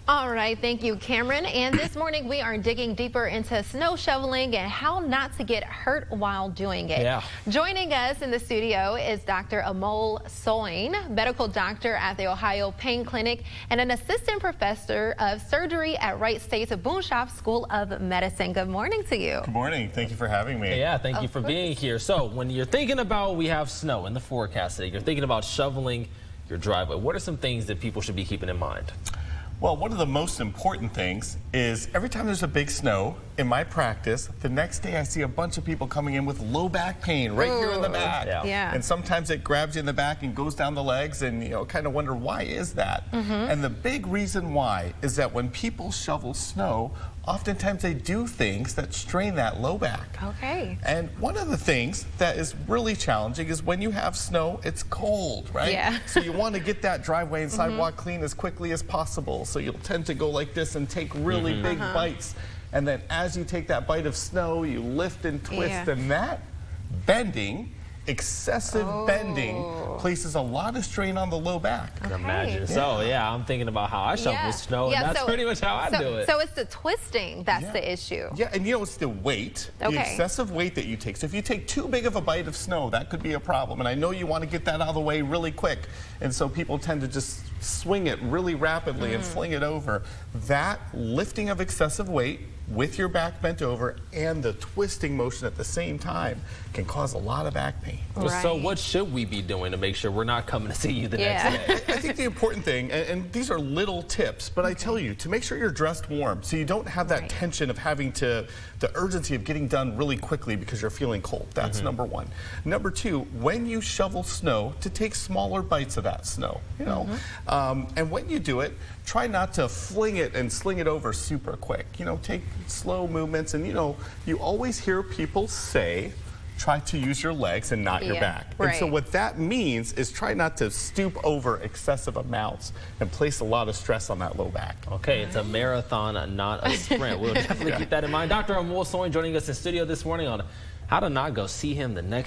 All right, thank you, Cameron. And this morning we are digging deeper into snow shoveling and how not to get hurt while doing it. Yeah. Joining us in the studio is Dr. Amol Soin, medical doctor at the Ohio Pain Clinic and an assistant professor of surgery at Wright State's Boonshoft School of Medicine. Good morning to you. Good morning. Thank you for having me. Yeah, thank you for being here. So when you're thinking about, we have snow in the forecast today, you're thinking about shoveling your driveway. What are some things that people should be keeping in mind? Well, one of the most important things is every time there's a big snow in my practice, the next day I see a bunch of people coming in with low back pain right here in the back. Yeah. And sometimes it grabs you in the back and goes down the legs and kind of wonder why is that? And the big reason why is that when people shovel snow, oftentimes they do things that strain that low back. Okay. And one of the things that is really challenging is when you have snow, it's cold, right? Yeah. So you want to get that driveway and sidewalk clean as quickly as possible. So you'll tend to go like this and take really big bites. And then as you take that bite of snow, you lift and twist, and that bending, excessive bending, places a lot of strain on the low back. I can imagine. So yeah, I'm thinking about how I shovel snow, and that's pretty much how I do it. So it's the twisting that's the issue. Yeah, and it's the weight, the excessive weight that you take. So if you take too big of a bite of snow, that could be a problem. And I know you want to get that out of the way really quick. And so people tend to just swing it really rapidly and fling it over. That lifting of excessive weight with your back bent over and the twisting motion at the same time can cause a lot of back pain. Right. So what should we be doing to make sure we're not coming to see you the next day? I think the important thing, and these are little tips, but I tell you, to make sure you're dressed warm so you don't have that tension of having the urgency of getting done really quickly because you're feeling cold. That's number one. Number two, when you shovel snow, to take smaller bites of that snow, and when you do it, try not to fling it and sling it over super quick. Take slow movements, and you always hear people say, try to use your legs and not your back. And so what that means is try not to stoop over excessive amounts and place a lot of stress on that low back. Okay, it's a marathon, not a sprint. We'll definitely keep that in mind. Dr. Amol Soin joining us in studio this morning on how to not go see him the next